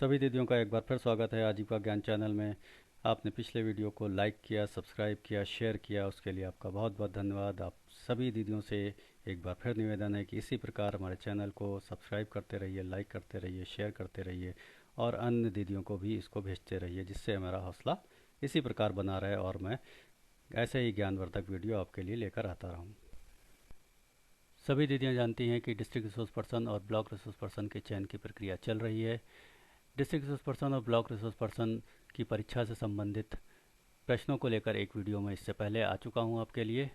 सभी दीदियों का एक बार फिर स्वागत है आजीविका ज्ञान चैनल में। आपने पिछले वीडियो को लाइक किया, सब्सक्राइब किया, शेयर किया, उसके लिए आपका बहुत बहुत धन्यवाद। आप सभी दीदियों से एक बार फिर निवेदन है कि इसी प्रकार हमारे चैनल को सब्सक्राइब करते रहिए, लाइक करते रहिए, शेयर करते रहिए और अन्य दीदियों को भी इसको भेजते रहिए, जिससे हमारा हौसला इसी प्रकार बना रहे और मैं ऐसे ही ज्ञानवर्धक वीडियो आपके लिए लेकर आता रहूँ। सभी दीदियाँ जानती हैं कि डिस्ट्रिक्ट रिसोर्स पर्सन और ब्लॉक रिसोर्स पर्सन के चयन की प्रक्रिया चल रही है। डिस्ट्रिक्ट रिसोर्स पर्सन और ब्लॉक रिसोर्स पर्सन की परीक्षा से संबंधित प्रश्नों को लेकर एक वीडियो में इससे पहले आ चुका हूं आपके लिए।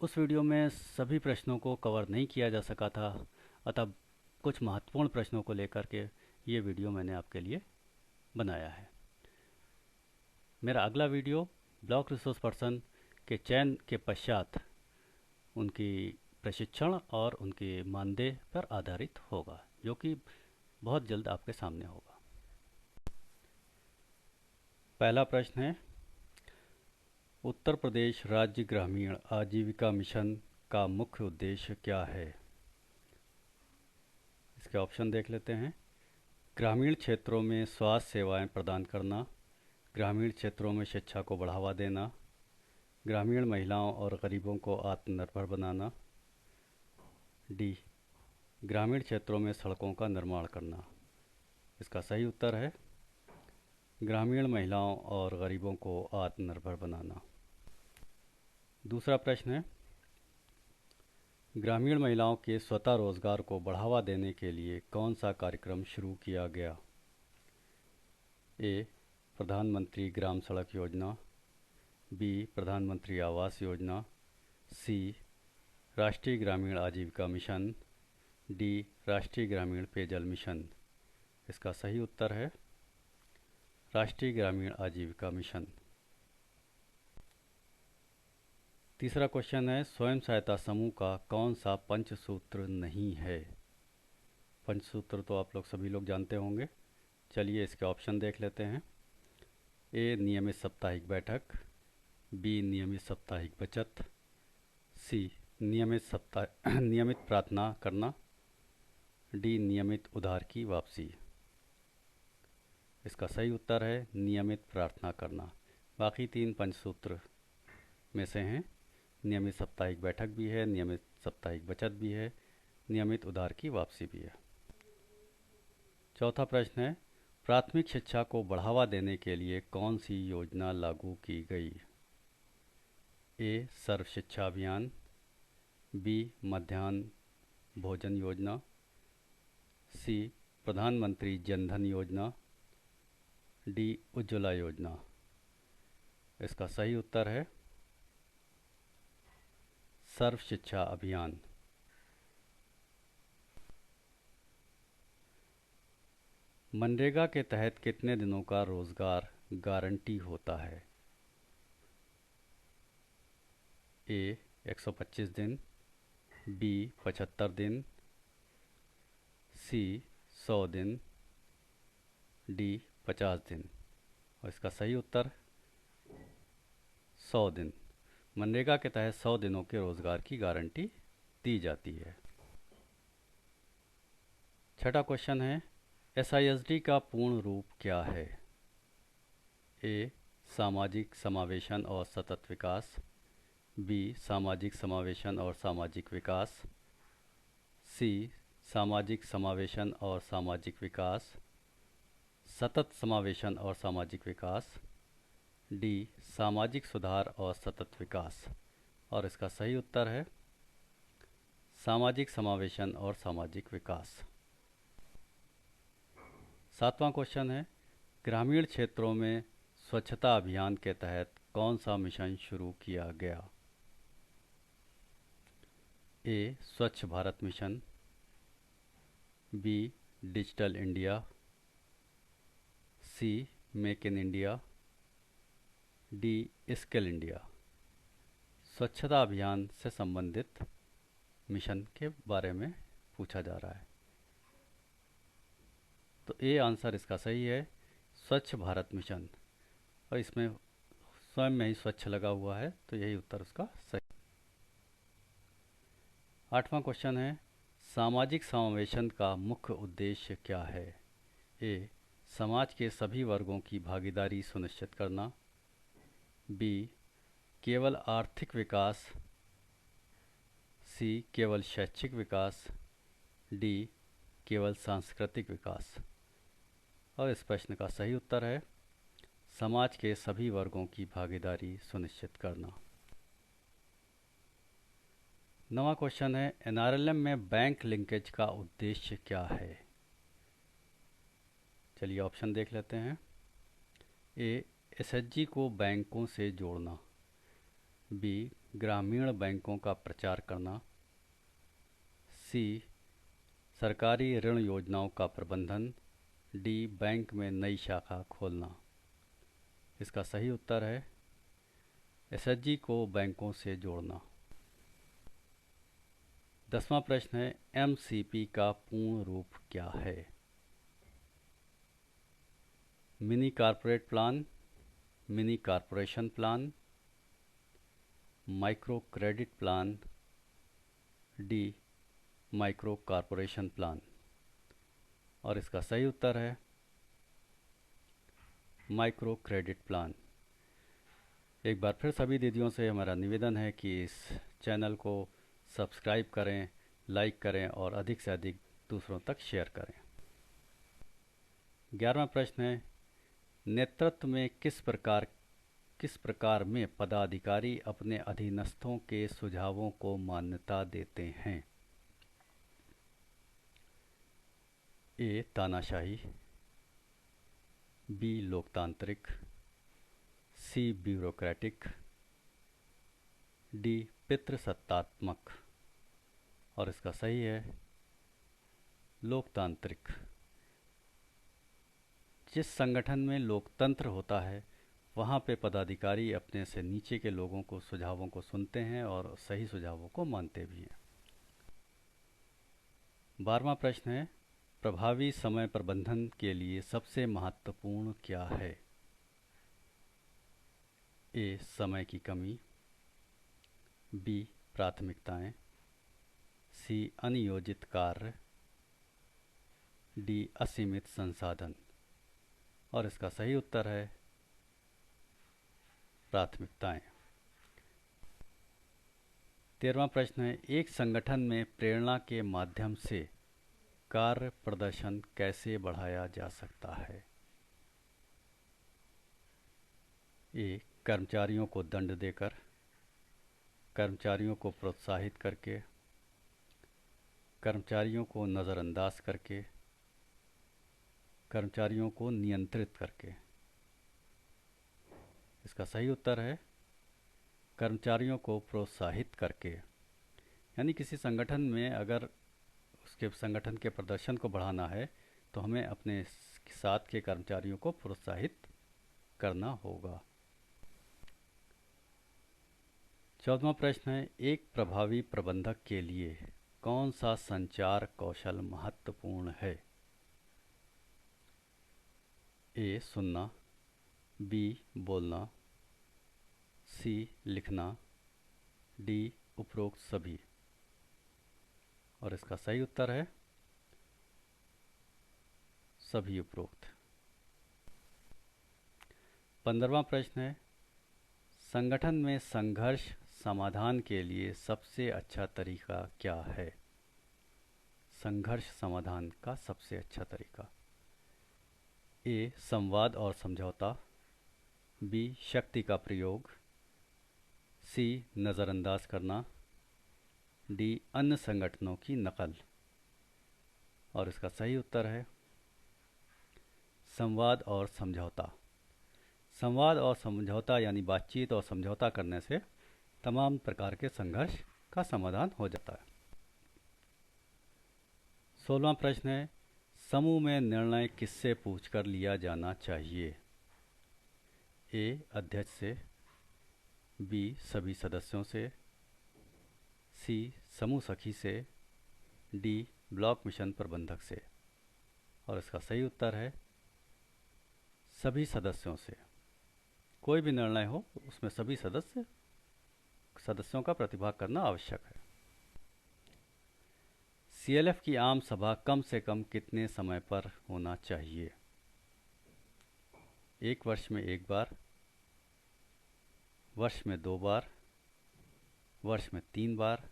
उस वीडियो में सभी प्रश्नों को कवर नहीं किया जा सका था, अतः कुछ महत्वपूर्ण प्रश्नों को लेकर के ये वीडियो मैंने आपके लिए बनाया है। मेरा अगला वीडियो ब्लॉक रिसोर्स पर्सन के चयन के पश्चात उनकी प्रशिक्षण और उनके मानदेय पर आधारित होगा, जो कि बहुत जल्द आपके सामने होगा। पहला प्रश्न है, उत्तर प्रदेश राज्य ग्रामीण आजीविका मिशन का मुख्य उद्देश्य क्या है? इसके ऑप्शन देख लेते हैं। ग्रामीण क्षेत्रों में स्वास्थ्य सेवाएं प्रदान करना, ग्रामीण क्षेत्रों में शिक्षा को बढ़ावा देना, ग्रामीण महिलाओं और गरीबों को आत्मनिर्भर बनाना, डी ग्रामीण क्षेत्रों में सड़कों का निर्माण करना। इसका सही उत्तर है ग्रामीण महिलाओं और गरीबों को आत्मनिर्भर बनाना। दूसरा प्रश्न है, ग्रामीण महिलाओं के स्वतः रोजगार को बढ़ावा देने के लिए कौन सा कार्यक्रम शुरू किया गया? ए प्रधानमंत्री ग्राम सड़क योजना, बी प्रधानमंत्री आवास योजना, सी राष्ट्रीय ग्रामीण आजीविका मिशन, डी राष्ट्रीय ग्रामीण पेयजल मिशन। इसका सही उत्तर है राष्ट्रीय ग्रामीण आजीविका मिशन। तीसरा क्वेश्चन है, स्वयं सहायता समूह का कौन सा पंचसूत्र नहीं है? पंचसूत्र तो आप लोग सभी लोग जानते होंगे। चलिए इसके ऑप्शन देख लेते हैं। ए नियमित साप्ताहिक बैठक, बी नियमित साप्ताहिक बचत, सी नियमित प्रार्थना करना, डी नियमित उधार की वापसी। इसका सही उत्तर है नियमित प्रार्थना करना। बाकी तीन पंचसूत्र में से हैं। नियमित साप्ताहिक बैठक भी है, नियमित साप्ताहिक बचत भी है, नियमित उधार की वापसी भी है। चौथा प्रश्न है, प्राथमिक शिक्षा को बढ़ावा देने के लिए कौन सी योजना लागू की गई? ए सर्व शिक्षा अभियान, बी मध्याह्न भोजन योजना, सी प्रधानमंत्री जनधन योजना, डी उज्ज्वला योजना। इसका सही उत्तर है सर्व शिक्षा अभियान। मनरेगा के तहत कितने दिनों का रोजगार गारंटी होता है? ए 125 दिन, बी 75 दिन, सी 100 दिन, डी 50 दिन। और इसका सही उत्तर 100 दिन। मनरेगा के तहत 100 दिनों के रोजगार की गारंटी दी जाती है। छठा क्वेश्चन है, एसआईएसडी का पूर्ण रूप क्या है? ए सामाजिक समावेशन और सतत विकास, बी सामाजिक समावेशन और सामाजिक विकास, सी सामाजिक समावेशन और सामाजिक विकास, सतत समावेशन और सामाजिक विकास, डी सामाजिक सुधार और सतत विकास। और इसका सही उत्तर है सामाजिक समावेशन और सामाजिक विकास। सातवां क्वेश्चन है, ग्रामीण क्षेत्रों में स्वच्छता अभियान के तहत कौन सा मिशन शुरू किया गया? A Swachh Bharat mission, B digital India, C make in India, D skill India. स्वच्छता अभियान से संबंधित मिशन के बारे में पूछा जा रहा है। तो ए आंसर इसका सही है स्वच्छ भारत मिशन, और इसमें स्वयं में ही स्वच्छ लगा हुआ है, तो यही उत्तर उसका सही। आठवां क्वेश्चन है, सामाजिक समावेशन का मुख्य उद्देश्य क्या है? ए. समाज के सभी वर्गों की भागीदारी सुनिश्चित करना. बी. केवल आर्थिक विकास. सी. केवल शैक्षिक विकास. डी. केवल सांस्कृतिक विकास. और इस प्रश्न का सही उत्तर है समाज के सभी वर्गों की भागीदारी सुनिश्चित करना. नवा क्वेश्चन है, एनआरएलएम में बैंक लिंकेज का उद्देश्य क्या है? चलिए ऑप्शन देख लेते हैं. ए. एसएचजी को बैंकों से जोड़ना. बी. ग्रामीण बैंकों का प्रचार करना. सी. सरकारी ऋण योजनाओं का प्रबंधन. डी. बैंक में नई शाखा खोलना. इसका सही उत्तर है एसएचजी को बैंकों से जोड़ना. 10वां प्रश्न है, एमसीपी का पूर्ण रूप क्या है? Mini corporate plan, mini corporation plan, micro credit plan, D. Micro corporation plan. और इसका सही उत्तर है माइक्रो क्रेडिट प्लान. एक बार फिर सभी दीदियों से हमारा निवेदन है कि इस चैनल को सब्सक्राइब करें, लाइक करें और अधिक से अधिक दूसरों तक शेयर करें. 11वां प्रश्न है, नेतृत्व में किस प्रकार में पदाधिकारी अपने अधीनस्थों के सुझावों को मान्यता देते हैं? ए. तानाशाही. बी. लोकतांत्रिक. सी. ब्यूरोक्रेटिक. डी. पितृसत्तात्मक. और इसका सही है लोकतांत्रिक. जिस संगठन में लोकतंत्र होता है वहाँ पे पदाधिकारी अपने से नीचे के लोगों को सुझावों को सुनते हैं और सही सुझावों को मानते भी हैं. 12वां प्रश्न है, प्रभावी समय प्रबंधन के लिए सबसे महत्वपूर्ण क्या है? ए. समय की कमी. बी. प्राथमिकताएं. सी. अनियोजित कार्य. डी. असीमित संसाधन. और इसका सही उत्तर है प्राथमिकताएं. 13वां प्रश्न है, एक संगठन में प्रेरणा के माध्यम से कार्य प्रदर्शन कैसे बढ़ाया जा सकता है? ए. कर्मचारियों को दंड देकर, कर्मचारियों को प्रोत्साहित करके, कर्मचारियों को नज़रअंदाज करके, कर्मचारियों को नियंत्रित करके. इसका सही उत्तर है कर्मचारियों को प्रोत्साहित करके. यानी किसी संगठन में अगर उसके संगठन के प्रदर्शन को बढ़ाना है तो हमें अपने साथ के कर्मचारियों को प्रोत्साहित करना होगा. 14वां प्रश्न है, एक प्रभावी प्रबंधक के लिए कौन सा संचार कौशल महत्वपूर्ण है? ए. सुनना. बी. बोलना. सी. लिखना. डी. उपरोक्त सभी. और इसका सही उत्तर है सभी उपरोक्त. 15वां प्रश्न है, संगठन में संघर्ष समाधान के लिए सबसे अच्छा तरीका क्या है? संघर्ष समाधान का सबसे अच्छा तरीका. ए. संवाद और समझौता. बी. शक्ति का प्रयोग. सी. नज़रअंदाज करना. डी. अन्य संगठनों की नकल. और इसका सही उत्तर है संवाद और समझौता. संवाद और समझौता यानी बातचीत और समझौता करने से तमाम प्रकार के संघर्ष का समाधान हो जाता है. 16वां प्रश्न है, समूह में निर्णय किससे पूछकर लिया जाना चाहिए? ए. अध्यक्ष से. बी. सभी सदस्यों से. सी. समूह सखी से. डी. ब्लॉक मिशन प्रबंधक से. और इसका सही उत्तर है सभी सदस्यों से. कोई भी निर्णय हो उसमें सभी सदस्यों का प्रतिभाग करना आवश्यक है. सीएलएफ की आम सभा कम से कम कितने समय पर होना चाहिए? 1 वर्ष में 1 बार, वर्ष में 2 बार, वर्ष में 3 बार,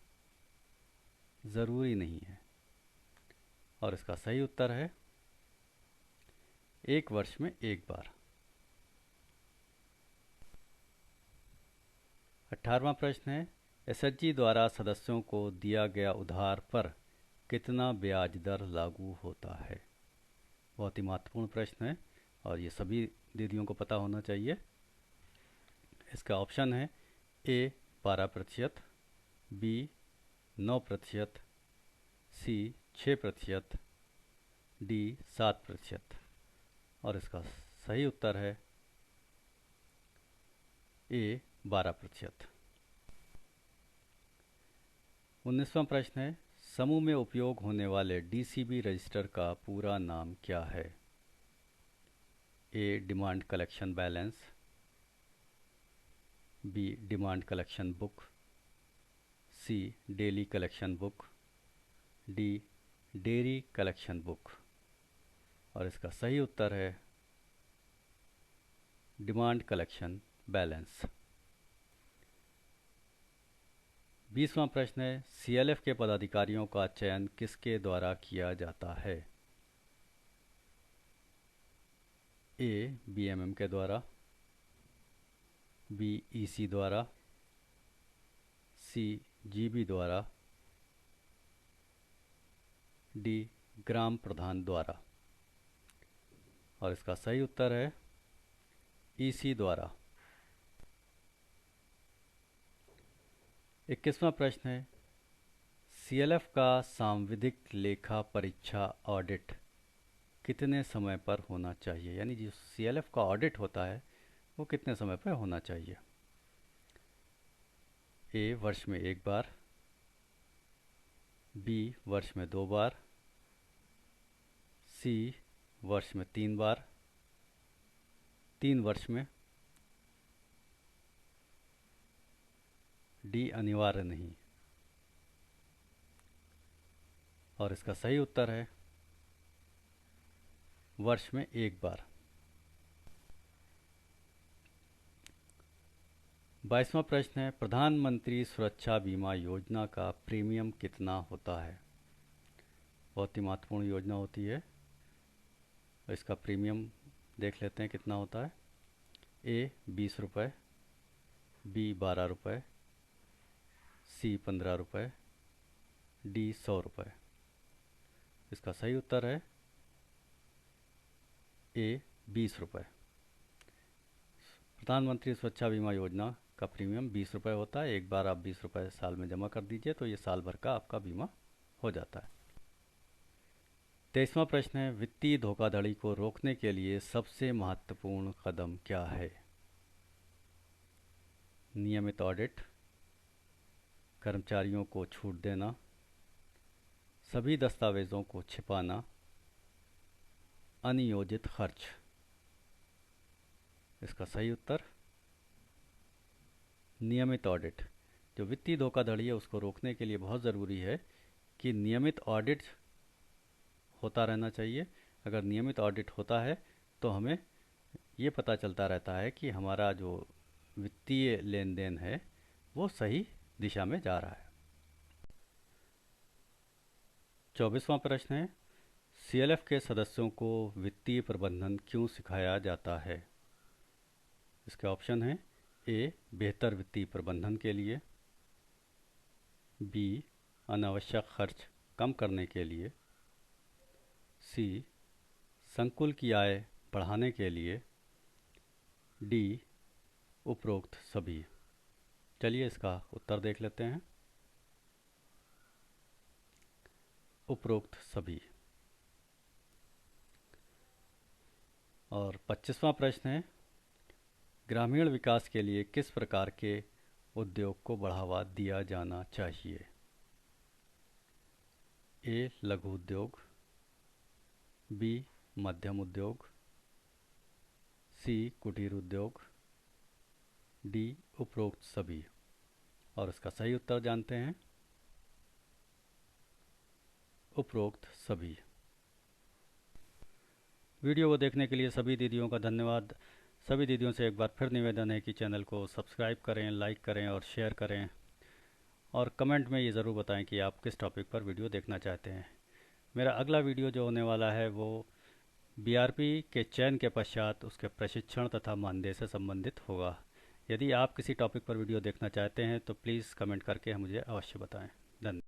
ज़रूरी नहीं है। और इसका सही उत्तर है 1 वर्ष में 1 बार। 18वां प्रश्न है, एसएचजी द्वारा सदस्यों को दिया गया उधार पर कितना ब्याज दर लागू होता है? बहुत ही महत्वपूर्ण प्रश्न है और ये सभी दीदियों को पता होना चाहिए। इसका ऑप्शन है ए 12%, बी 9%, सी 6%, डी 7%। और इसका सही उत्तर है ए 12%। 19वां प्रश्न है, समूह में उपयोग होने वाले डीसीबी रजिस्टर का पूरा नाम क्या है? A demand collection balance, B demand collection book, C daily collection book, D dairy collection book. और इसका सही उत्तर है डिमांड कलेक्शन बैलेंस। 20वां प्रश्न है, सीएलएफ के पदाधिकारियों का चयन किसके द्वारा किया जाता है? ए बीएमएम के द्वारा, बी ईसी द्वारा, सी जीबी द्वारा, डी ग्राम प्रधान द्वारा। और इसका सही उत्तर है ईसी द्वारा। 21वां प्रश्न है, सीएलएफ का सांविधिक लेखा परीक्षा ऑडिट कितने समय पर होना चाहिए? यानी जो सीएलएफ का ऑडिट होता है वो कितने समय पर होना चाहिए? ए वर्ष में 1 बार, बी वर्ष में 2 बार, सी वर्ष में 3 बार, 3 वर्ष में, डी अनिवार्य नहीं। और इसका सही उत्तर है वर्ष में 1 बार। 22वां प्रश्न है, प्रधानमंत्री सुरक्षा बीमा योजना का प्रीमियम कितना होता है? बहुत ही महत्वपूर्ण योजना होती है। इसका प्रीमियम देख लेते हैं कितना होता है। ए 20 रुपये, बी 12 रुपये, सी 15 रुपये, डी 100 रुपये। इसका सही उत्तर है ए 20 रुपये। प्रधानमंत्री सुरक्षा बीमा योजना का प्रीमियम 20 रुपये होता है। एक बार आप 20 रुपये साल में जमा कर दीजिए तो ये साल भर का आपका बीमा हो जाता है। 23वां प्रश्न है, वित्तीय धोखाधड़ी को रोकने के लिए सबसे महत्वपूर्ण कदम क्या है? नियमित ऑडिट, कर्मचारियों को छूट देना, सभी दस्तावेज़ों को छिपाना, अनियोजित खर्च। इसका सही उत्तर नियमित ऑडिट। जो वित्तीय धोखाधड़ी है उसको रोकने के लिए बहुत ज़रूरी है कि नियमित ऑडिट होता रहना चाहिए। अगर नियमित ऑडिट होता है तो हमें ये पता चलता रहता है कि हमारा जो वित्तीय लेन देन है वो सही दिशा में जा रहा है। 24वां प्रश्न है, सीएलएफ के सदस्यों को वित्तीय प्रबंधन क्यों सिखाया जाता है? इसके ऑप्शन हैं ए बेहतर वित्तीय प्रबंधन के लिए, बी अनावश्यक खर्च कम करने के लिए, सी संकुल की आय बढ़ाने के लिए, डी उपरोक्त सभी। चलिए इसका उत्तर देख लेते हैं। उपरोक्त सभी। और 25वां प्रश्न है, ग्रामीण विकास के लिए किस प्रकार के उद्योग को बढ़ावा दिया जाना चाहिए? ए लघु उद्योग, बी मध्यम उद्योग, सी कुटीर उद्योग, डी उपरोक्त सभी। और इसका सही उत्तर जानते हैं। उपरोक्त सभी। वीडियो को देखने के लिए सभी दीदियों का धन्यवाद। सभी दीदियों से एक बार फिर निवेदन है कि चैनल को सब्सक्राइब करें, लाइक करें और शेयर करें, और कमेंट में ये ज़रूर बताएं कि आप किस टॉपिक पर वीडियो देखना चाहते हैं। मेरा अगला वीडियो जो होने वाला है वो बीआरपी के चयन के पश्चात उसके प्रशिक्षण तथा मानदेय से संबंधित होगा। यदि आप किसी टॉपिक पर वीडियो देखना चाहते हैं तो प्लीज़ कमेंट करके मुझे अवश्य बताएं। धन्यवाद।